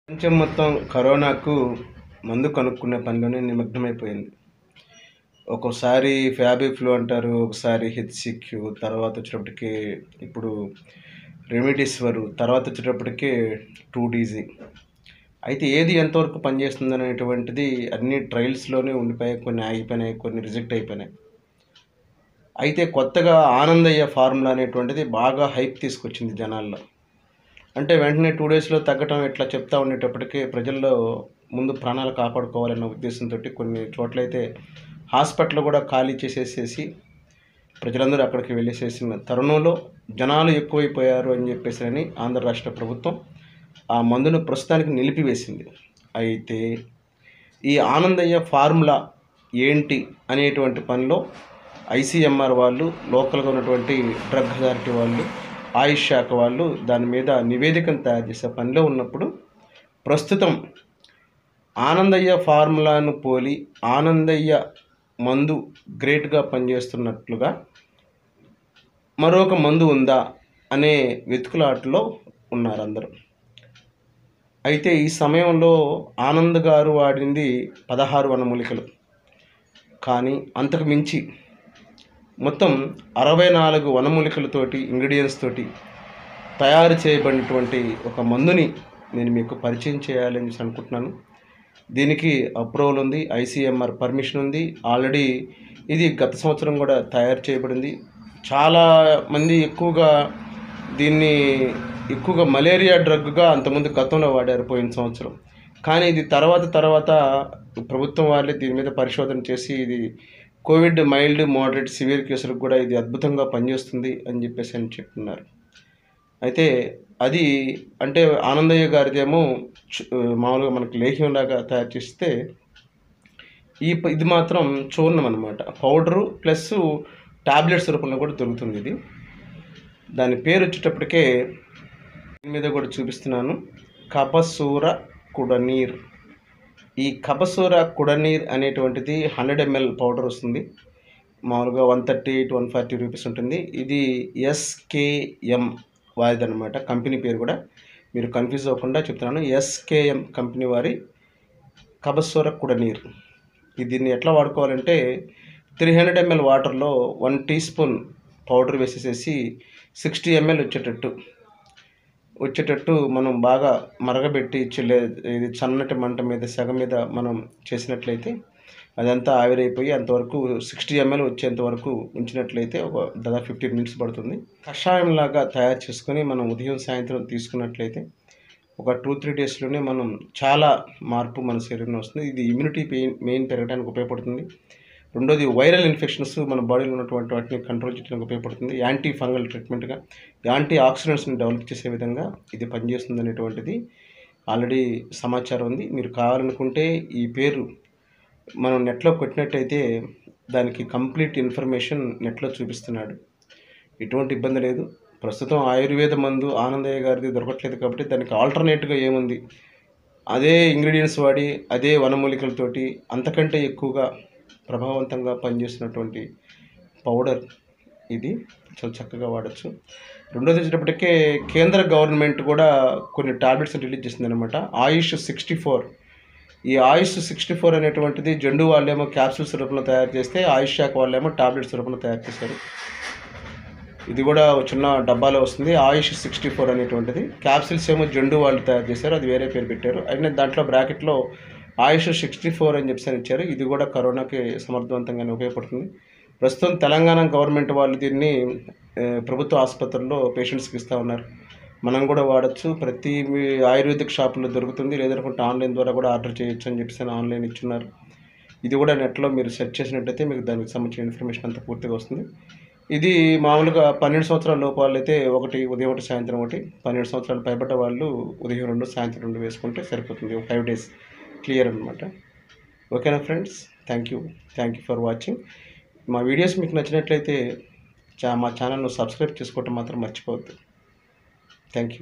ప్రపంచం మొత్తం కరోనాకు మందు కనుక్కునే పనిలోనే నిమగ్నమైపోయింది. ఒక్కోసారి ఫ్యాబిఫ్లూ అంటారు, ఒకసారి హెచ్‌సిక్యూ, తర్వాత వచ్చేటప్పటికి ఇప్పుడు రెమిడిసివిర్, తర్వాత వచ్చేటప్పటికి 2డీజీ. అయితే ఏది ఎంతవరకు పనిచేస్తుందనేటువంటిది అన్ని ట్రయల్స్‌లోనే ఉండిపోయాయి. కొన్ని ఆగిపోయినాయి, కొన్ని రిజెక్ట్ అయిపోయినాయి. అయితే కొత్తగా ఆనందయ్య ఫార్ములా అనేటువంటిది బాగా హైప్ తీసుకొచ్చింది జనాల్లో. అంటే వెంటనే 2 డేస్‌లో తగ్గటం ఇట్లా చెప్తా ఉండేటప్పటికి ప్రజల్లో ముందు ప్రాణాలు కాపాడుకోవాలన్న ఉద్దేశంతోటి కొన్ని చోట్లయితే హాస్పిటల్ కూడా ఖాళీ చేసేసేసి ప్రజలందరూ అక్కడికి వెళ్ళేసేసిన తరుణంలో జనాలు ఎక్కువైపోయారు అని చెప్పేసని ఆంధ్ర రాష్ట్ర ప్రభుత్వం ఆ మందును ప్రస్తుతానికి నిలిపివేసింది. అయితే ఈ ఆనందయ్య ఫార్ములా ఏంటి అనేటువంటి పనిలో ఐసీఎంఆర్ వాళ్ళు, లోకల్గా ఉన్నటువంటి డ్రగ్ అథారిటీ వాళ్ళు, ఆయుష్ శాఖ వాళ్ళు దాని మీద నివేదికను తయారు చేసే పనిలో ఉన్నప్పుడు ప్రస్తుతం ఆనందయ్య ఫార్ములాను పోలి ఆనందయ్య మందు గ్రేట్గా పనిచేస్తున్నట్లుగా మరొక మందు ఉందా అనే వెతుకులాటలో ఉన్నారు అందరూ. అయితే ఈ సమయంలో ఆనంద్ గారు వాడింది 16 వనమూలికలు, కానీ అంతకు మించి మొత్తం 64 వనమూలికలతోటి ఇంగ్రీడియంట్స్ తోటి తయారు చేయబడినటువంటి ఒక మందుని నేను మీకు పరిచయం చేయాలని అనుకుంటున్నాను. దీనికి అప్రూవల్ ఉంది, ఐసీఎంఆర్ పర్మిషన్ ఉంది. ఆల్రెడీ ఇది గత సంవత్సరం కూడా తయారు చేయబడింది. చాలా మంది దీన్ని ఎక్కువగా మలేరియా డ్రగ్గా అంతకుముందు గతంలో వాడారు పోయిన సంవత్సరం. కానీ ఇది తర్వాత ప్రభుత్వం వాళ్ళే దీని మీద పరిశోధన చేసి ఇది కోవిడ్ మైల్డ్, మోడరేట్, సివియర్ కేసులకు కూడా ఇది అద్భుతంగా పనిచేస్తుంది అని చెప్పేసి అని చెప్తున్నారు. అయితే అది అంటే ఆనందయ్య గారిదేమో మామూలుగా మనకి లేహ్యంలాగా తయారు చేస్తే ఇది మాత్రం చూర్ణం అనమాట. పౌడరు ప్లస్ టాబ్లెట్స్ రూపంలో కూడా దొరుకుతుంది ఇది. దాని పేరు వచ్చేటప్పటికే దీని మీద కూడా చూపిస్తున్నాను, కపసూర కుడనీర్. ఈ కపసూర కుడనీర్ అనేటువంటిది 100 ml పౌడర్ వస్తుంది. మామూలుగా 130 to 140 రూపీస్ ఉంటుంది. ఇది ఎస్కేఎం వారిదనమాట, కంపెనీ పేరు కూడా మీరు కన్ఫ్యూజ్ అవ్వకుండా చెప్తున్నాను. ఎస్కేఎం కంపెనీ వారి కపసూర కుడనీర్. దీన్ని ఎట్లా వాడుకోవాలంటే 300 ml వాటర్లో 1 టీ స్పూన్ పౌడర్ వేసేసేసి 60 ml వచ్చేటట్టు మనం బాగా మరగబెట్టి ఇది సన్నటి మంట మీద సెగ మీద మనం చేసినట్లయితే అదంతా ఆవిరైపోయి అంతవరకు 60 ml వచ్చేంత వరకు ఉంచినట్లయితే ఒక దాదాపు 15 minutes పడుతుంది. కషాయంలాగా తయారు చేసుకొని మనం ఉదయం సాయంత్రం తీసుకున్నట్లయితే ఒక 2-3 డేస్లోనే మనం చాలా మార్పు మన శరీరంలో వస్తుంది. ఇది ఇమ్యూనిటీ మెయిన్ పెరగడానికి ఉపయోగపడుతుంది. రెండోది వైరల్ ఇన్ఫెక్షన్స్ మన బాడీలో ఉన్నటువంటి వాటిని కంట్రోల్ చేయడానికి ఉపయోగపడుతుంది. యాంటీ ఫంగల్ ట్రీట్మెంట్గా యాంటీ ఆక్సిడెంట్స్ని డెవలప్ చేసే విధంగా ఇది పనిచేస్తుంది అనేటువంటిది ఆల్రెడీ సమాచారం ఉంది. మీరు కావాలనుకుంటే ఈ పేరు మనం నెట్లో కొట్టినట్టయితే దానికి కంప్లీట్ ఇన్ఫర్మేషన్ నెట్లో చూపిస్తున్నాడు. ఎటువంటి ఇబ్బంది లేదు. ప్రస్తుతం ఆయుర్వేద మందు ఆనందయ్య గారిది దొరకట్లేదు కాబట్టి దానికి ఆల్టర్నేట్గా ఏముంది, అదే ఇంగ్రీడియంట్స్ వాడి అదే వనమూలికలతోటి అంతకంటే ఎక్కువగా ప్రభావవంతంగా పనిచేస్తున్నటువంటి పౌడర్ ఇది. చాలా చక్కగా వాడచ్చు. రెండోది వచ్చేటప్పటికే కేంద్ర గవర్నమెంట్ కూడా కొన్ని టాబ్లెట్స్ రిలీజ్ చేసిందనమాట, ఆయుష్ 64. ఈ ఆయుష్ 64 అనేటువంటిది జండు వాళ్ళేమో క్యాప్సూల్స్ రూపంలో తయారు చేస్తే ఆయుష్ శాఖ వాళ్ళేమో టాబ్లెట్స్ రూపంలో తయారు చేశారు. ఇది కూడా చిన్న డబ్బాలో వస్తుంది. ఆయుష్ 64 అనేటువంటిది. క్యాప్సూల్స్ ఏమో జండు వాళ్ళు తయారు చేశారు, అది వేరే పేరు పెట్టారు. అయితే దాంట్లో బ్రాకెట్లో ఆయుష్ 64 అని చెప్పేసి ఇచ్చారు. ఇది కూడా కరోనాకి సమర్థవంతంగానే ఉపయోగపడుతుంది. ప్రస్తుతం తెలంగాణ గవర్నమెంట్ వాళ్ళు దీన్ని ప్రభుత్వ ఆసుపత్రుల్లో పేషెంట్స్కి ఇస్తూ ఉన్నారు. మనం కూడా వాడచ్చు. ప్రతి ఆయుర్వేదిక్ షాపుల్లో దొరుకుతుంది. లేదనుకుంటే ఆన్లైన్ ద్వారా కూడా ఆర్డర్ చేయొచ్చు అని చెప్పేసి ఆన్లైన్ ఇచ్చున్నారు. ఇది కూడా నెట్లో మీరు సెర్చ్ చేసినట్టయితే మీకు దానికి సంబంధించిన ఇన్ఫర్మేషన్ అంతా పూర్తిగా వస్తుంది. ఇది మామూలుగా 12 సంవత్సరాల లోపు వాళ్ళైతే ఒకటి ఉదయం ఒకటి సాయంత్రం ఒకటి, 12 సంవత్సరాలు పైబడ్డ వాళ్ళు ఉదయం 2 సాయంత్రం 2 వేసుకుంటే సరిపోతుంది. 5 days క్లియర్ అనమాట. ఓకేనా friends, thank you for watching. మా వీడియోస్ మీకు నచ్చినట్లయితే మా ఛానల్ను సబ్స్క్రైబ్ చేసుకోవటం మాత్రం మర్చిపోవద్దు. Thank you.